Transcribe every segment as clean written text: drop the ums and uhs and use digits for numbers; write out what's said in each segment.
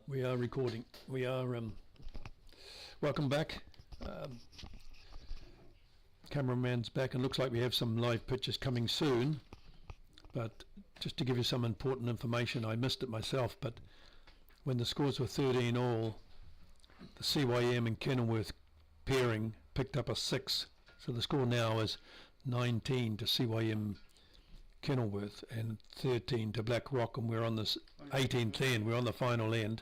We are recording. We are welcome back. Cameraman's back, and looks like we have some live pictures coming soon. But just to give you some important information, I missed it myself, but when the scores were 13 all, the CYM and Kenilworth pairing picked up a 6. So the score now is 19 to CYM Kenilworth and 13 to Black Rock, and we're on this 18th end. We're on the final end.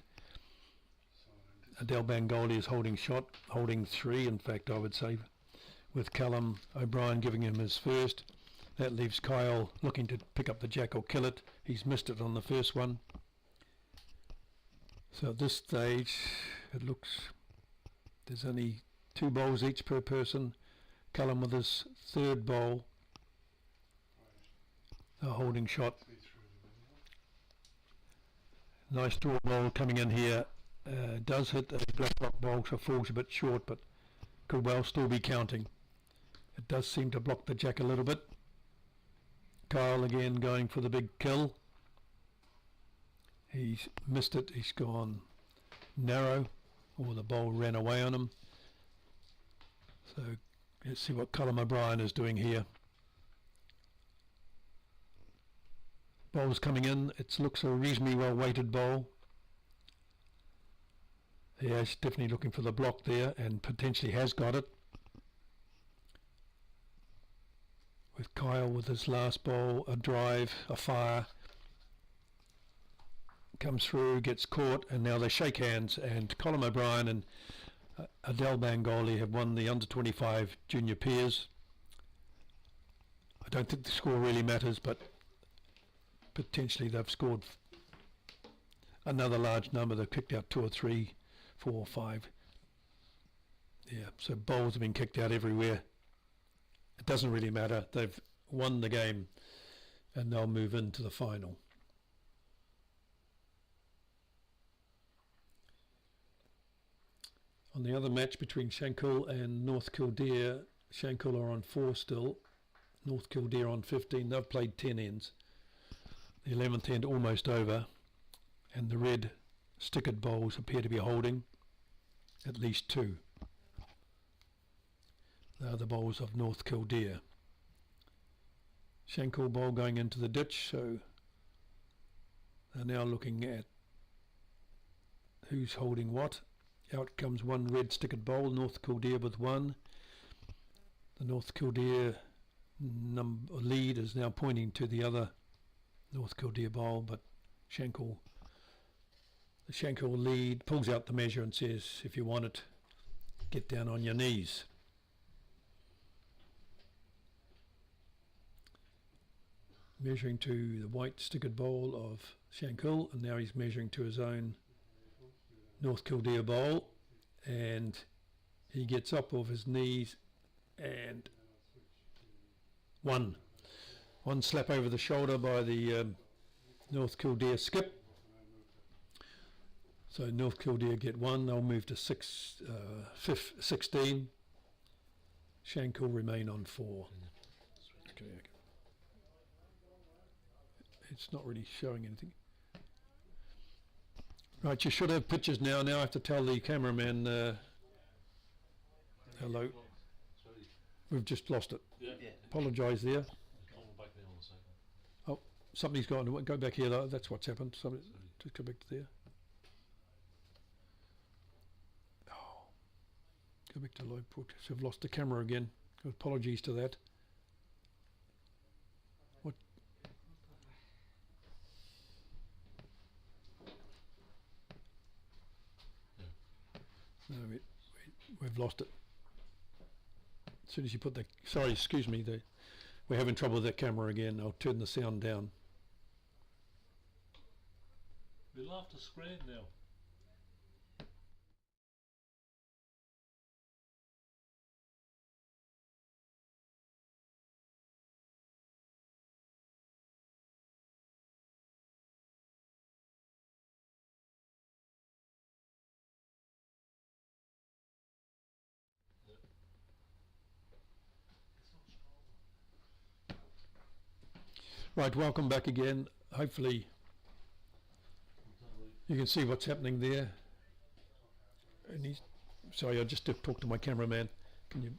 Adele Bangoli is holding 3, in fact, I would say, with Callum O'Brien giving him his first. That leaves Kyle looking to pick up the jack or kill it. He's missed it on the first one. So at this stage, it looks there's only 2 bowls each per person. Callum with his 3rd bowl. A holding shot. Nice draw bowl coming in here. Does hit a Black Rock bowl, so falls a bit short, but could well still be counting. It does seem to block the jack a little bit. Kyle again going for the big kill. He's missed it. He's gone narrow, or the bowl ran away on him. So let's see what Callum O'Brien is doing here. Bowl's coming in. It looks a reasonably well weighted bowl. Yeah, he's definitely looking for the block there, and potentially has got it. With Kyle with his last bowl, a drive, a fire. Comes through, gets caught, and now they shake hands, and Colin O'Brien and Adele Bangoli have won the under 25 junior pairs. I don't think the score really matters, but potentially they've scored another large number. They've kicked out 2 or 3, 4 or 5. Yeah, so bowls have been kicked out everywhere. It doesn't really matter. They've won the game, and they'll move into the final. On the other match between Shankill and North Kildare, Shankill are on 4 still, North Kildare on 15. They've played 10 ends. The 11th end almost over, and the red stickered bowls appear to be holding at least 2. They are the bowls of North Kildare. Shankill bowl going into the ditch, so they're now looking at who's holding what. Out comes 1 red stickered bowl, North Kildare with 1. The North Kildare lead is now pointing to the other North Kildare bowl, but the Shankill lead pulls out the measure and says, if you want it, get down on your knees. Measuring to the white stickered bowl of Shankill, and now he's measuring to his own North Kildare bowl, and he gets up off his knees, and one slap over the shoulder by the North Kildare skip. So North Kildare get 1. They'll move to 16. Shankill remain on 4. Okay. It's not really showing anything. Right, you should have pictures now. Now I have to tell the cameraman hello. We've just lost it. Yeah. Apologise there. Oh, somebody's gone. Go back here though. That's what's happened. Somebody, just go back to there. Oh, go back to live broadcast. I've lost the camera again. Apologies to that. What? No, we've lost it. As soon as you put the... Sorry, excuse me. We're having trouble with that camera again. I'll turn the sound down. We'll have to screen now. Right, welcome back again. Hopefully You can see what's happening there. And he's, sorry, I just talked to my cameraman. Can you?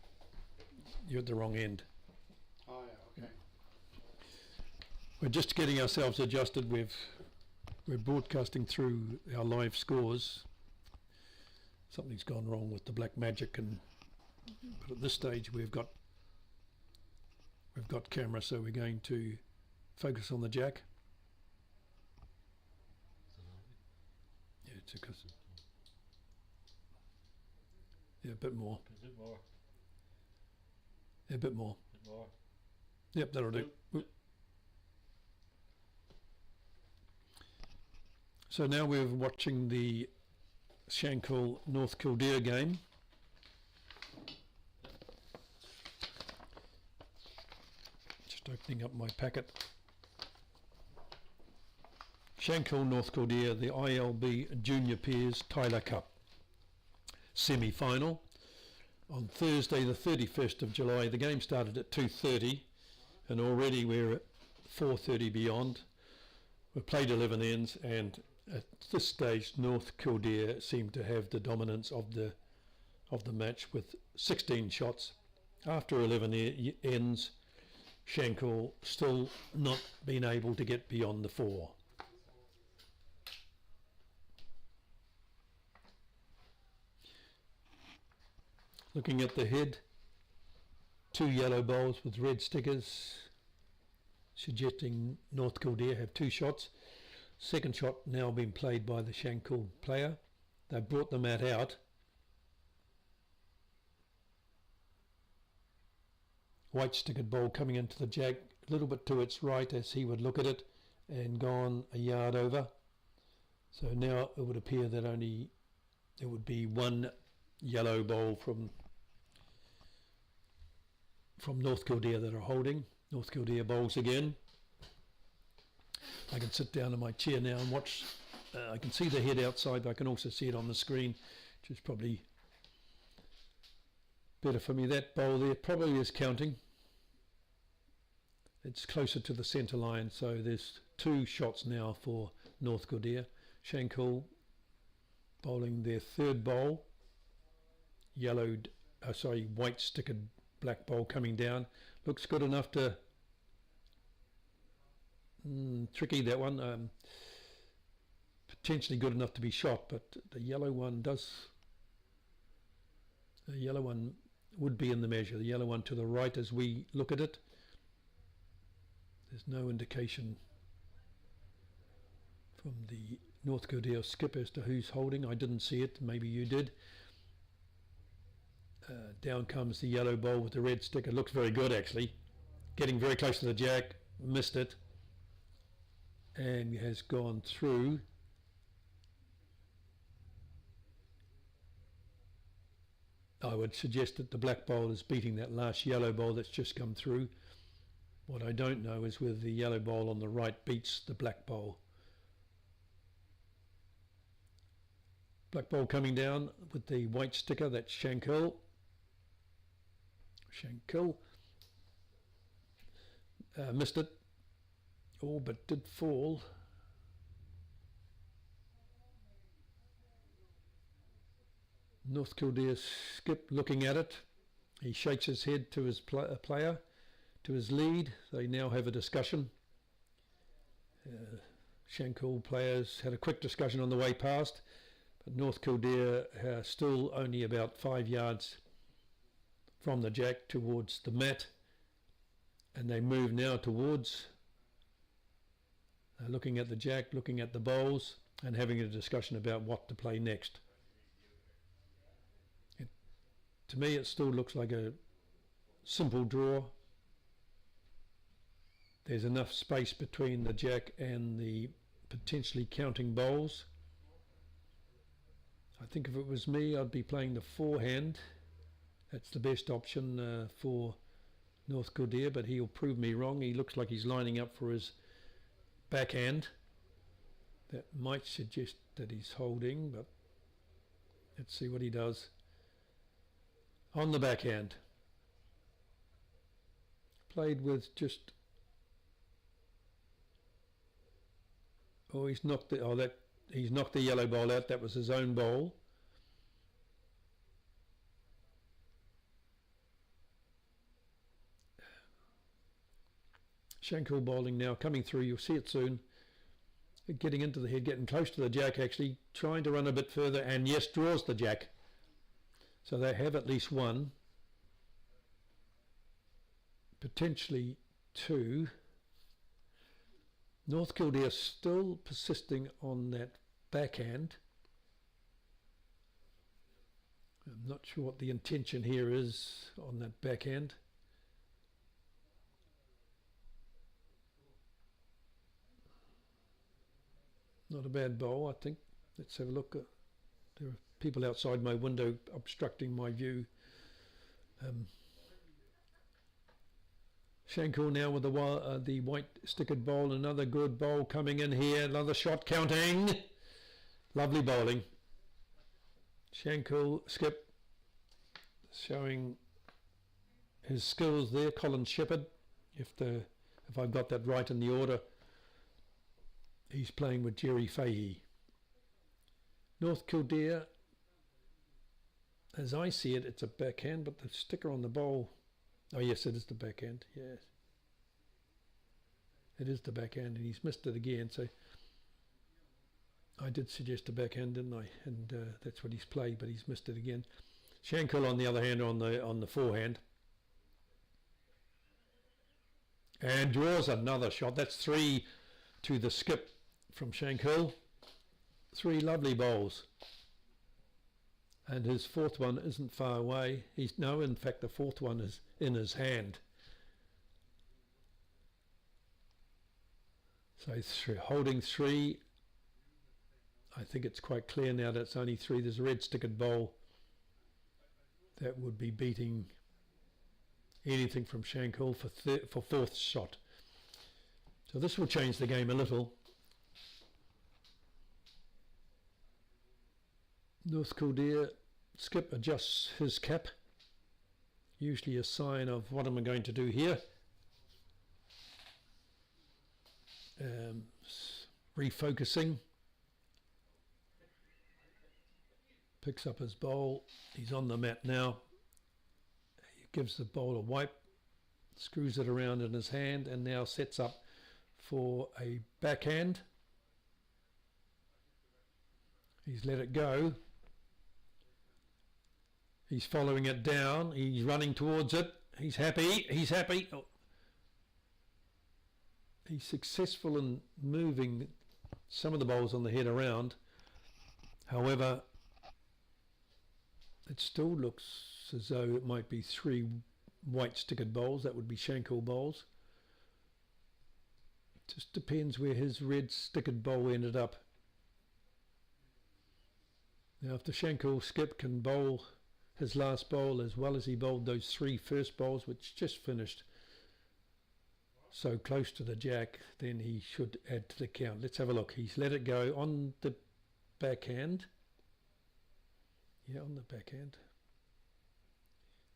You're at the wrong end. Oh yeah, okay. We're just getting ourselves adjusted. We're broadcasting through our live scores. Something's gone wrong with the Black Magic, but at this stage we've got camera, so we're going to focus on the jack. Yeah, it's a bit more. Is it more? Yeah, a bit more. Bit more? Yep, that'll do. So now we're watching the Shankill North Kildare game. Just opening up my packet. Shankill North Kildare, the ILB Junior Peers Tyler Cup semi-final. On Thursday the 31st of July, the game started at 2:30 and already we're at 4:30 beyond. We've played 11 ends, and at this stage North Kildare seemed to have the dominance of the match with 16 shots. After 11 ends, Shankill still not been able to get beyond the 4. Looking at the head, 2 yellow bowls with red stickers, suggesting North Kildare have 2 shots. Second shot now being played by the Shankill player. They've brought the mat out. White stickered ball coming into the jack, a little bit to its right as he would look at it, and gone a yard over. So now it would appear that only there would be 1 yellow bowl from North Kildare that are holding. North Kildare bowls again. I can sit down in my chair now and watch. I can see the head outside, but I can also see it on the screen, which is probably better for me. That bowl there probably is counting. It's closer to the centre line, so there's 2 shots now for North Kildare. Shankill bowling their 3rd bowl. White stickered black bowl coming down. Looks good enough to tricky, that one. Potentially good enough to be shot, but the yellow one would be in the measure. The yellow one to the right as we look at it. There's no indication from the North Kildare skip as to who's holding. I didn't see it, maybe you did. Down comes the yellow bowl with the red sticker. Looks very good actually. Getting very close to the jack, missed it, and has gone through. I would suggest that the black bowl is beating that last yellow bowl that's just come through. What I don't know is whether the yellow bowl on the right beats the black bowl. Black bowl coming down with the white sticker, that's Shankill. Missed it. Oh, but did fall. North Kildare skip looking at it. He shakes his head to his player, to his lead. They now have a discussion. Shankill players had a quick discussion on the way past, but North Kildare are still only about 5 yards from the jack towards the mat, and they move now towards looking at the jack, looking at the bowls, and having a discussion about what to play next. To me it still looks like a simple draw. There's enough space between the jack and the potentially counting bowls. I think if it was me, I'd be playing the forehand. That's the best option for North Kildare, but he'll prove me wrong. He looks like he's lining up for his backhand. That might suggest that he's holding, but let's see what he does. On the backhand. Played with just... Oh, he's knocked it. Oh, that he's knocked the yellow bowl out. That was his own bowl. Shankul bowling now, coming through. You'll see it soon. Getting into the head, getting close to the jack, actually trying to run a bit further, and yes, draws the jack. So they have at least one, potentially two. North Kildare still persisting on that backhand. I'm not sure what the intention here is on that backhand. Not a bad bowl, I think. Let's have a look. There are people outside my window obstructing my view. Shankul now with the white stickered bowl. Another good bowl coming in here. Another shot counting. Lovely bowling. Shankul, skip, showing his skills there. Colin Shepherd, if I've got that right in the order. He's playing with Jerry Fahey. North Kildare, as I see it, it's a backhand, but the sticker on the bowl, oh yes, it is the backhand, yes. It is the backhand, and he's missed it again, so I did suggest a backhand, didn't I? And that's what he's played, but he's missed it again. Shankul, on the other hand, on the forehand. And draws another shot. That's 3 to the skip from Shankul. 3 lovely bowls. And his fourth one isn't far away. In fact, the fourth one is in his hand. So holding 3. I think it's quite clear now that it's only 3. There's a red stickered bowl that would be beating anything from Shankul for fourth shot. So this will change the game a little. North Kildare, skip adjusts his cap. Usually a sign of what am I going to do here. Refocusing. Picks up his bowl. He's on the mat now. He gives the bowl a wipe. Screws it around in his hand and now sets up for a backhand. He's let it go. He's following it down. He's running towards it. He's happy. He's happy. Oh. He's successful in moving some of the bowls on the head around. However, it still looks as though it might be 3 white stickered bowls. That would be Shankul bowls. Just depends where his red stickered bowl ended up. Now if the Shankul skip can bowl his last bowl as well as he bowled those 3 first bowls, which just finished so close to the jack, then he should add to the count. Let's have a look. He's let it go on the backhand. Yeah, on the backhand.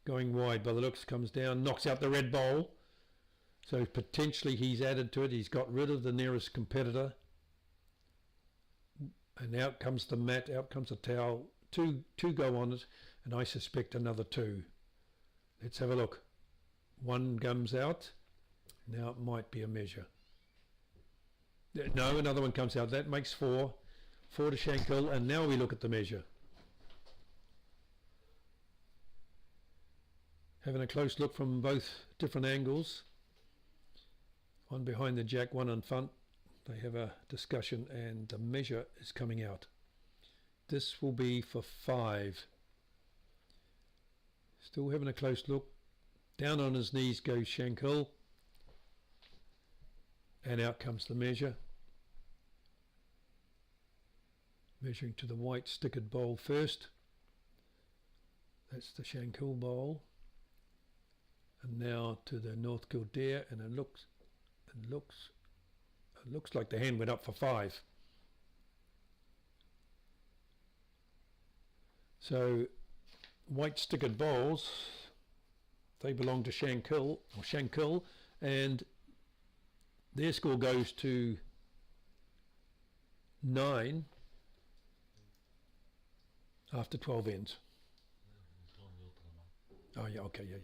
Going wide by the looks, comes down, knocks out the red bowl. So potentially he's added to it. He's got rid of the nearest competitor. And out comes the mat, out comes the towel. Two go on it, and I suspect another 2. Let's have a look. 1 comes out. Now it might be a measure. No, another one comes out. That makes 4. 4 to Shankul, and now we look at the measure. Having a close look from both different angles. One behind the jack, one in front. They have a discussion and the measure is coming out. This will be for 5. Still having a close look. Down on his knees goes Shankul. And out comes the measure. Measuring to the white stickered bowl first. That's the Shankul bowl. And now to the North Kildare, and it looks like the hand went up for 5. So white stickered bowls, they belong to Shankul, and their score goes to 9. after 12 ends. He's gone the other one. Oh yeah, okay, yeah.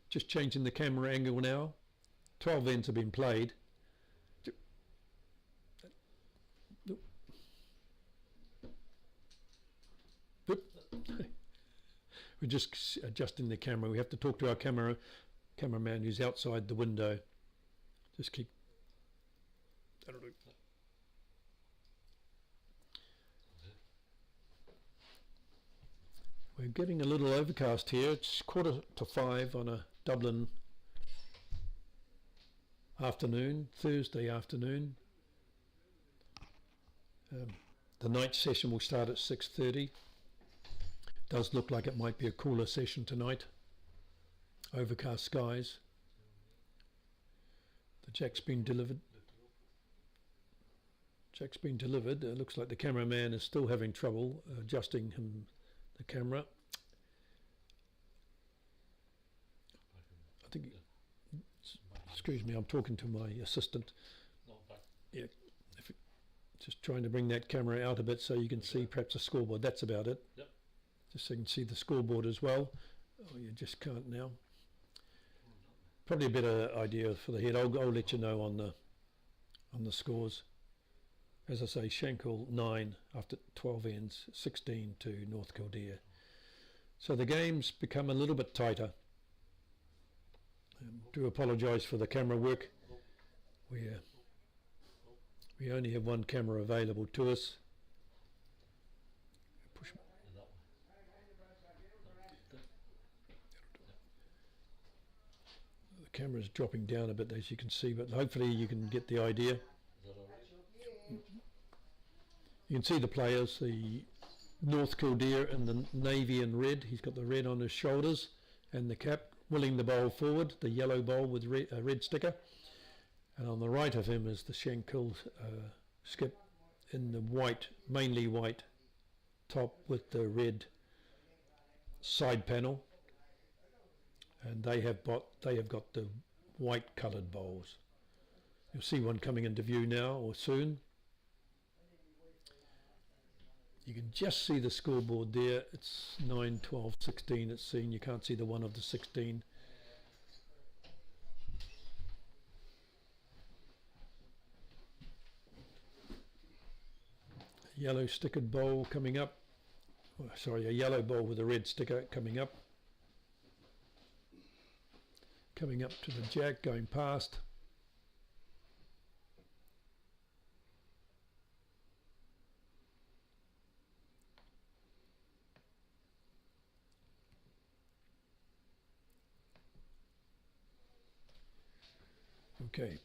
Just changing the camera angle now. 12 ends have been played. We're just adjusting the camera. We have to talk to our cameraman who's outside the window. Just keep. That'll do. We're getting a little overcast here. It's 4:45 on a Dublin afternoon, Thursday afternoon. The night session will start at 6:30. Does look like it might be a cooler session tonight. Overcast skies. The jack's been delivered. Jack's been delivered. Looks like the cameraman is still having trouble adjusting the camera. I think. Excuse me, I'm talking to my assistant. Not back. Yeah, just trying to bring that camera out a bit so you can see perhaps a scoreboard. That's about it. Yep. Just so you can see the scoreboard as well. Oh, you just can't now. Probably a better idea for the head. I'll let you know on the scores. As I say, Shankill 9 after 12 ends, 16 to North Kildare. So the game's become a little bit tighter. Do apologise for the camera work. We only have one camera available to us. Push. And that one. The camera's dropping down a bit, as you can see, but hopefully you can get the idea. Is that alright? You can see the players, the North Kildare in the navy and red. He's got the red on his shoulders and the cap, willing the bowl forward, the yellow bowl with a red sticker. And on the right of him is the Shankill skip in the white, mainly white top with the red side panel. And they have got the white coloured bowls. You'll see one coming into view now or soon. You can just see the scoreboard there. It's 9, 12, 16 it's seen. You can't see the one of the 16. A yellow stickered bowl coming up. Oh, sorry, a yellow bowl with a red sticker coming up. Coming up to the jack, going past. Okay.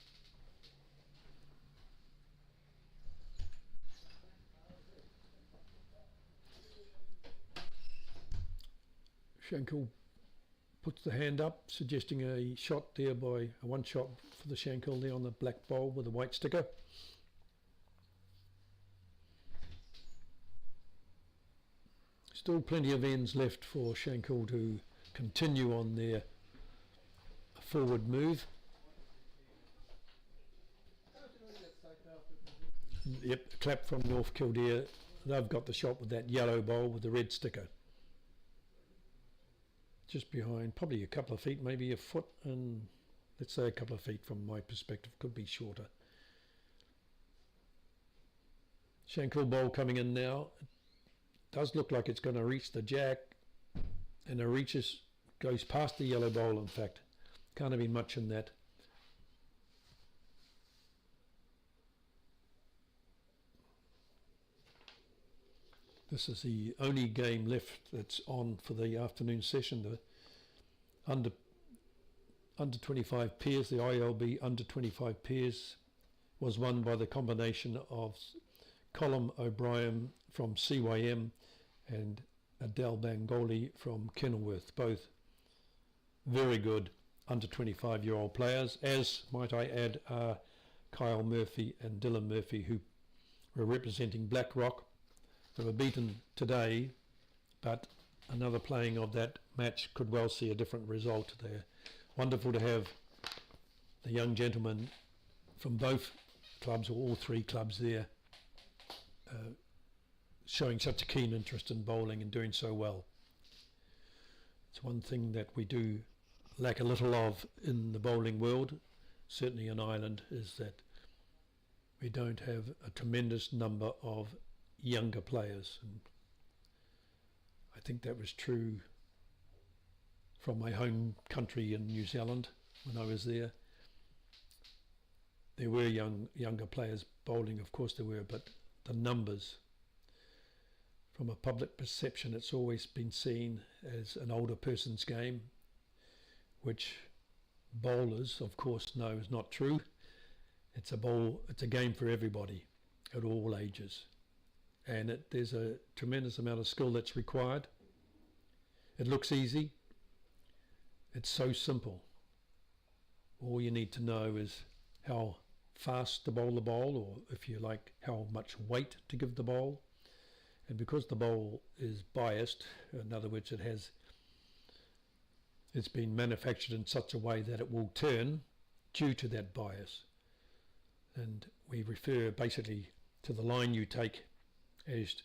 Shankill puts the hand up, suggesting a shot there by a one shot for the Shankill there on the black bowl with a white sticker. Still plenty of ends left for Shankill to continue on their forward move. Yep, clap from North Kildare. They've got the shot with that yellow bowl with the red sticker. Just behind, probably a couple of feet, maybe a foot, and let's say a couple of feet from my perspective, could be shorter. Shankill bowl coming in now. It does look like it's going to reach the jack, and it goes past the yellow bowl in fact. Can't have been much in that. This is the only game left that's on for the afternoon session. The under 25 pairs, the ILB under 25 pairs, was won by the combination of Colin O'Brien from CYM and Adele Bangoli from Kenilworth. Both very good under 25-year-old players, as might I add are Kyle Murphy and Dylan Murphy, who were representing Blackrock. They were beaten today, but another playing of that match could well see a different result there. Wonderful to have the young gentlemen from both clubs, or all three clubs there, showing such a keen interest in bowling and doing so well. It's one thing that we do lack a little of in the bowling world, certainly in Ireland, is that we don't have a tremendous number of younger players. And I think that was true from my home country in New Zealand when I was there. There were younger players bowling, of course there were, but the numbers, from a public perception, it's always been seen as an older person's game, which bowlers, of course, know is not true. It's a game for everybody at all ages, and there's a tremendous amount of skill that's required. It looks easy. It's so simple. All you need to know is how fast to bowl the ball, or if you like, how much weight to give the ball. And because the bowl is biased, in other words, it's been manufactured in such a way that it will turn due to that bias. And we refer basically to the line you take as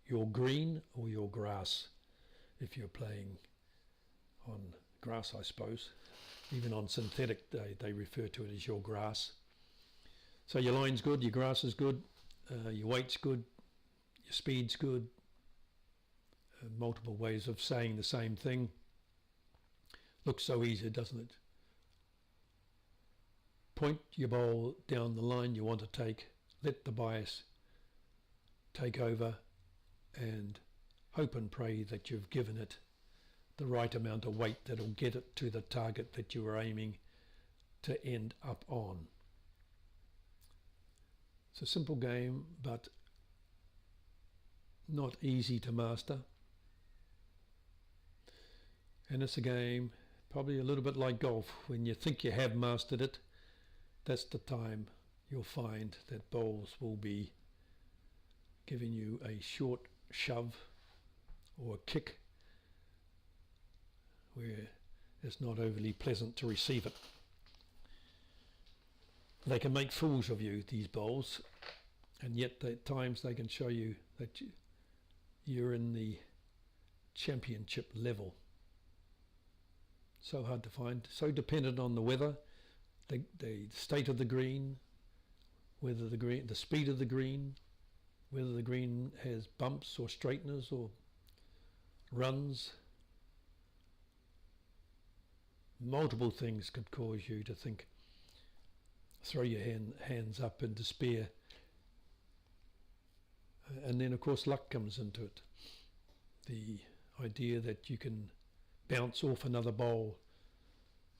your green or your grass, if you're playing on grass, I suppose. Even on synthetic, they refer to it as your grass. So your line's good, your grass is good, your weight's good, your speed's good. Multiple ways of saying the same thing. Looks so easy, doesn't it? Point your bowl down the line you want to take, let the bias take over, and hope and pray that you've given it the right amount of weight that'll get it to the target that you were aiming to end up on. It's a simple game, but not easy to master. And it's a game probably a little bit like golf. When you think you have mastered it, that's the time you'll find that bowls will be giving you a short shove or a kick where it's not overly pleasant to receive it. They can make fools of you, these bowls, and yet at times they can show you that you're in the championship level. So hard to find, so dependent on the weather, the state of the green, the speed of the green, whether the green has bumps or straighteners or runs. Multiple things could cause you to throw your hands up in despair. And then of course luck comes into it. The idea that you can bounce off another bowl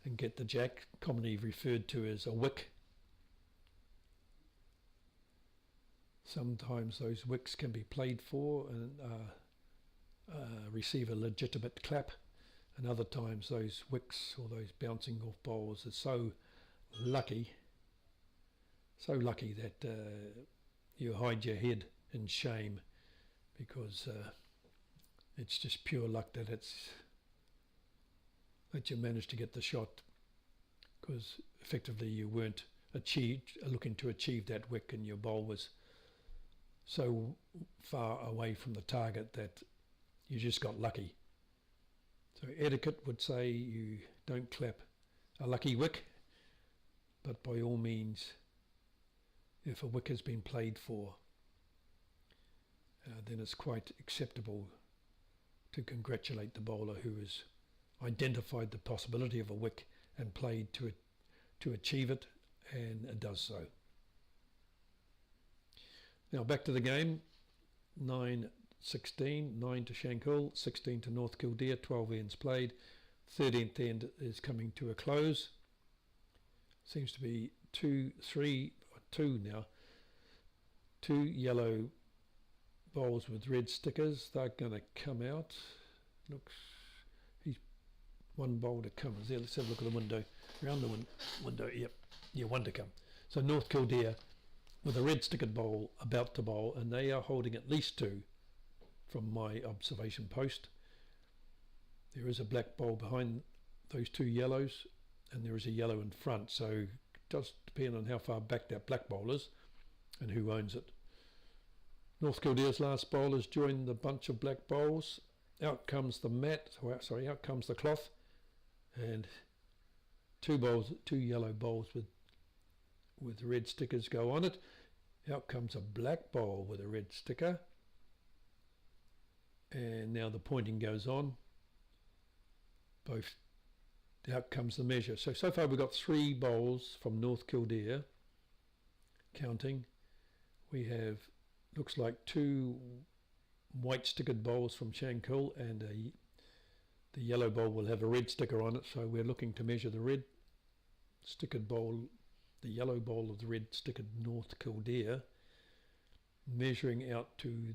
and get the jack, commonly referred to as a wick. Sometimes those wicks can be played for and receive a legitimate clap, and other times those wicks or those bouncing off bowls are so lucky that you hide your head in shame, because it's just pure luck that you managed to get the shot, because effectively you weren't looking to achieve that wick, and your bowl was so far away from the target that you just got lucky. So etiquette would say you don't clap a lucky wick, but by all means, if a wick has been played for, then it's quite acceptable to congratulate the bowler who has identified the possibility of a wick and played to achieve it, and it does so. Now back to the game. 9-16, 9 to Shankill, 16 to North Kildare, 12 ends played. 13th end is coming to a close. Seems to be 2 now. 2 yellow bowls with red stickers. They're going to come out. Looks, he's one bowl to come. There, let's have a look at the window. Around the window, yep. Yeah, one to come. So North Kildare with a red stickered bowl about to bowl, and they are holding at least 2 from my observation post. There is a black bowl behind those 2 yellows, and there is a yellow in front, so it does depend on how far back that black bowl is and who owns it. North Kildare's last bowl has joined the bunch of black bowls. Out comes the out comes the cloth, and two yellow bowls with red stickers go on it. Out comes a black bowl with a red sticker, and now the pointing goes on. Out comes the measure. So far we've got 3 bowls from North Kildare. Counting, we have, looks like 2 white stickered bowls from Shankill, and the yellow bowl will have a red sticker on it, so we're looking to measure the red stickered bowl, the yellow bowl of the red stickered North Kildare, measuring out to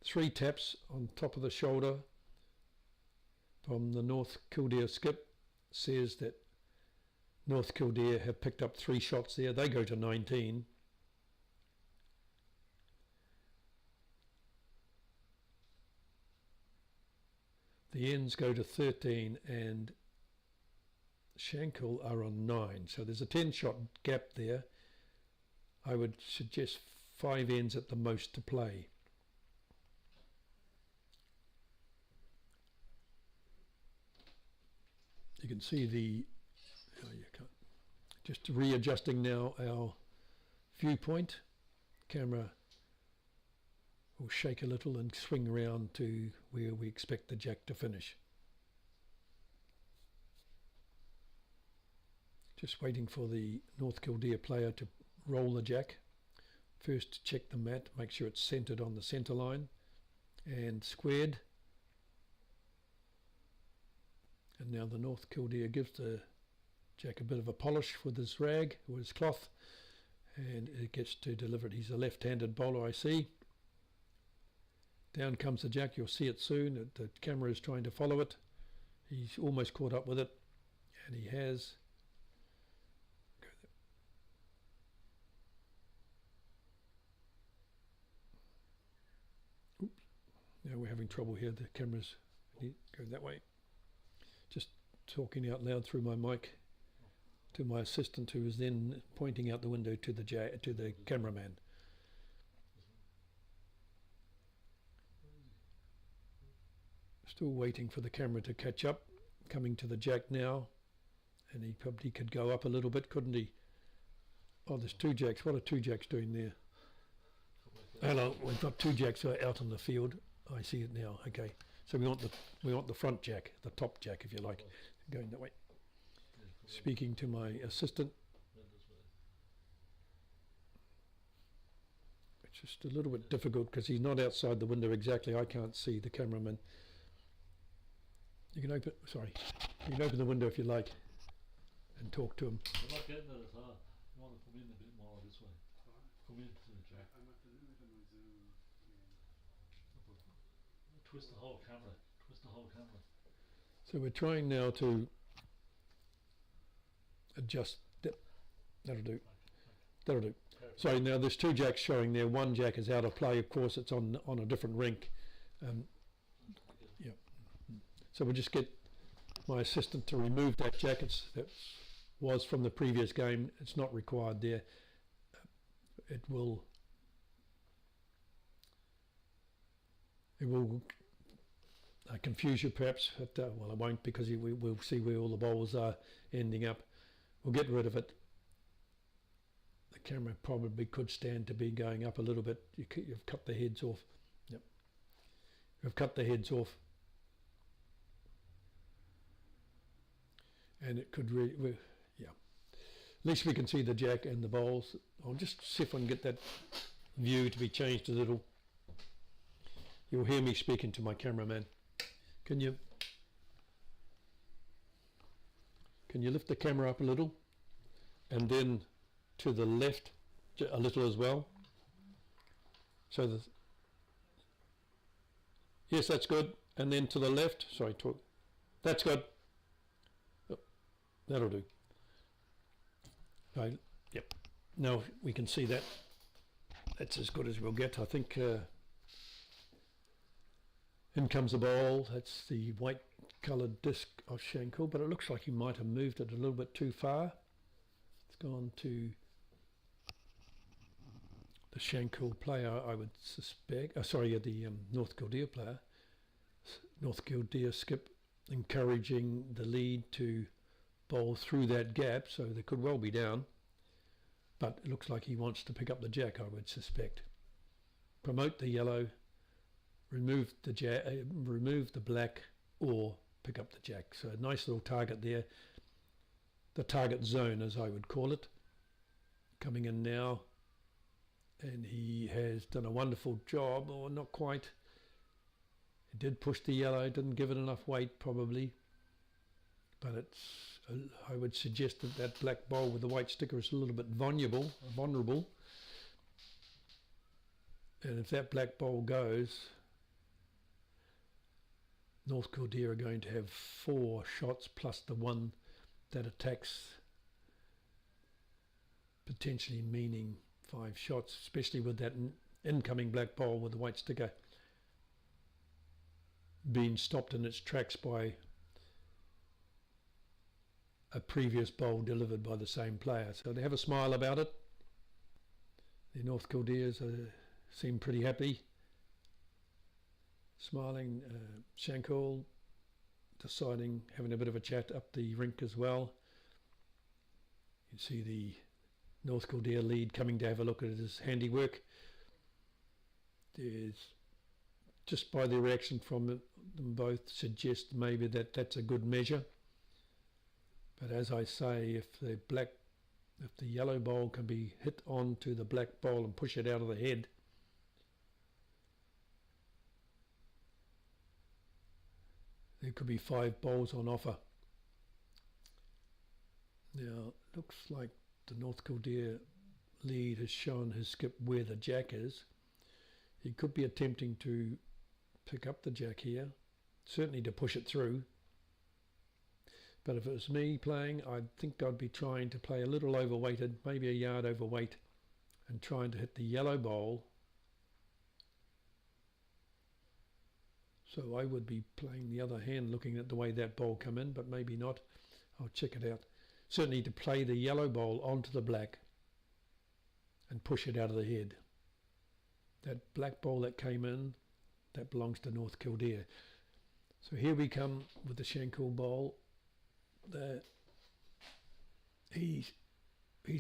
3 taps on top of the shoulder from the North Kildare skip. Says that North Kildare have picked up 3 shots there. They go to 19. The ends go to 13 and Shankill are on 9. So there's a 10-shot gap there. I would suggest 5 ends at the most to play. You can see just readjusting now our viewpoint. Camera will shake a little and swing around to where we expect the jack to finish. Just waiting for the North Kildare player to roll the jack. First check the mat, make sure it's centered on the center line and squared. And now the North Kildare gives the jack a bit of a polish with his rag, or his cloth, and it gets to deliver it. He's a left-handed bowler, I see. Down comes the jack, you'll see it soon. The camera is trying to follow it. He's almost caught up with it, and he has. Oops. Now we're having trouble here. The camera's going that way. Just talking out loud through my mic to my assistant, who is then pointing out the window to the cameraman. Still waiting for the camera to catch up. Coming to the jack now, and he probably could go up a little bit, couldn't he? Oh, there's 2 jacks. What are 2 jacks doing there? Hello, we've got 2 jacks out on the field. I see it now. Okay, so we want the front jack, the top jack, if you like, going that way. Speaking to my assistant. It's just a little bit difficult because he's not outside the window exactly. I can't see the cameraman. You can open the window if you like and talk to him. We're not getting it, huh? You want to come in a bit more this way. Come into the jack. Twist the whole camera. Twist the whole camera. So we're trying now to adjust. That'll do. That'll do. Sorry, now there's 2 jacks showing there. 1 jack is out of play. Of course, it's on a different rink. Yeah. So we'll just get my assistant to remove that jack. That was from the previous game. It's not required there. It will confuse you perhaps. Well, it won't, because we'll see where all the bowls are ending up. We'll get rid of it. The camera probably could stand to be going up a little bit. You've cut the heads off. Yep. You've cut the heads off. And it could really, yeah. At least we can see the jack and the bowls. I'll just see if I can get that view to be changed a little. You'll hear me speaking to my cameraman. Can you lift the camera up a little, and then to the left a little as well? So yes, that's good. And then to the left. Sorry, that's good. That'll do. Right. Yep. Now we can see that. That's as good as we'll get. I think in comes the bowl. That's the white coloured disc of Shankill, but it looks like he might have moved it a little bit too far. It's gone to the Shankill player, I would suspect, the North Kildare player, North Kildare skip, encouraging the lead to bowl through that gap, so they could well be down. But it looks like he wants to pick up the jack, I would suspect. Promote the yellow, remove the black, or pick up the jack. So a nice little target there. The target zone, as I would call it. Coming in now. And he has done a wonderful job, or not quite. He did push the yellow, didn't give it enough weight probably. But I would suggest that that black bowl with the white sticker is a little bit vulnerable. And if that black bowl goes, North Kildare are going to have 4 shots plus the one that attacks, potentially meaning 5 shots, especially with that incoming black bowl with the white sticker being stopped in its tracks by a previous bowl delivered by the same player. So they have a smile about it. The North Kildares seem pretty happy. Smiling. Shankill deciding, having a bit of a chat up the rink as well. You see the North Kildare lead coming to have a look at his handiwork. There's, just by the reaction from them both, suggest maybe that's a good measure. But as I say, if the yellow bowl can be hit onto the black bowl and push it out of the head, there could be 5 bowls on offer. Now, looks like the North Kildare lead has shown his skip where the jack is. He could be attempting to pick up the jack here, certainly to push it through. But if it was me playing, I think I'd be trying to play a little overweighted, maybe a yard overweight, and trying to hit the yellow bowl. So I would be playing the other hand, looking at the way that bowl come in, but maybe not. I'll check it out. Certainly to play the yellow bowl onto the black and push it out of the head. That black bowl that came in, that belongs to North Kildare. So here we come with the Shankill bowl. He's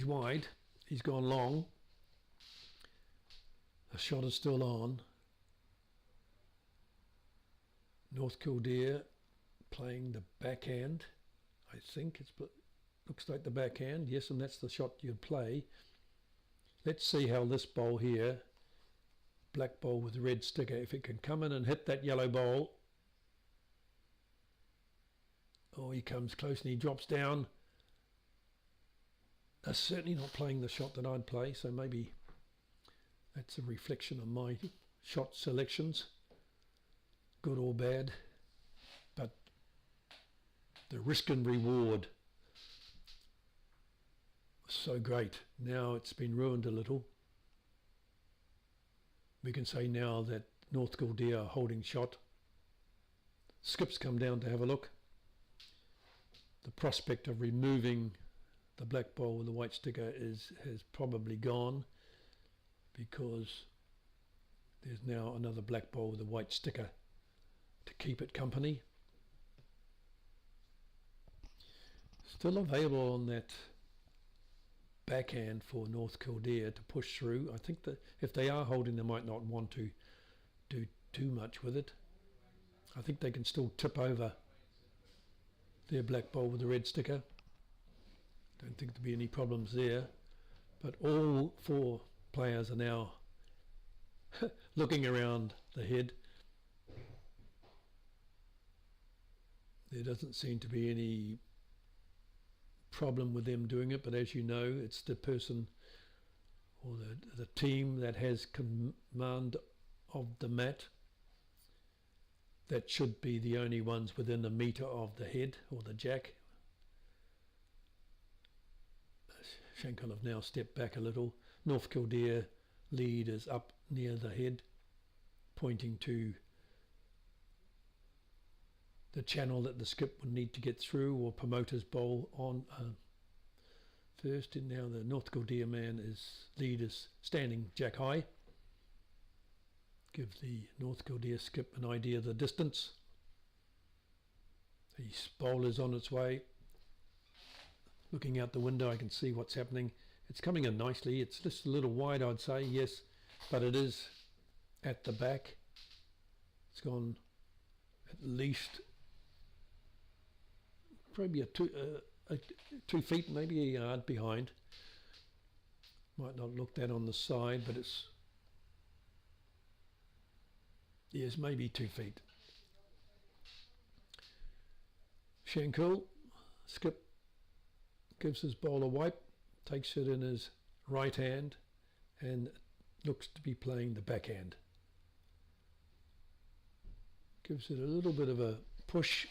wide, he's gone long. The shot is still on. North Kildare playing the backhand. I think looks like the backhand. Yes, and that's the shot you'd play. Let's see how this bowl here, black bowl with red sticker, if it can come in and hit that yellow bowl. Oh, he comes close and he drops down. That's certainly not playing the shot that I'd play, so maybe that's a reflection of my shot selections, good or bad. But the risk and reward was so great. Now it's been ruined a little. We can say now that North Kildare are holding shot. Skip's come down to have a look. The prospect of removing the black bowl with the white sticker has probably gone, because there's now another black bowl with a white sticker to keep it company. Still available on that backhand for North Kildare to push through. I think that if they are holding, they might not want to do too much with it. I think they can still tip over their black bowl with the red sticker. Don't think there'll be any problems there. But all 4 players are now looking around the head. There doesn't seem to be any problem with them doing it, but as you know, it's the person or the team that has command of the mat that should be the only ones within a metre of the head or the jack. Shankill have now stepped back a little. North Kildare lead is up near the head, pointing to the channel that the skip would need to get through, or promoter's bowl on first, and now the North Kildare man lead is standing jack high. Give the North Kildare skip an idea of the distance. The bowler's on its way. Looking out the window, I can see what's happening. It's coming in nicely. It's just a little wide, I'd say, yes, but it is at the back. It's gone at least probably 2 feet, maybe a yard behind. Might not look that on the side, but it's, yes, maybe 2 feet. Shankul, skip, gives his bowler wipe, takes it in his right hand and looks to be playing the backhand. Gives it a little bit of a push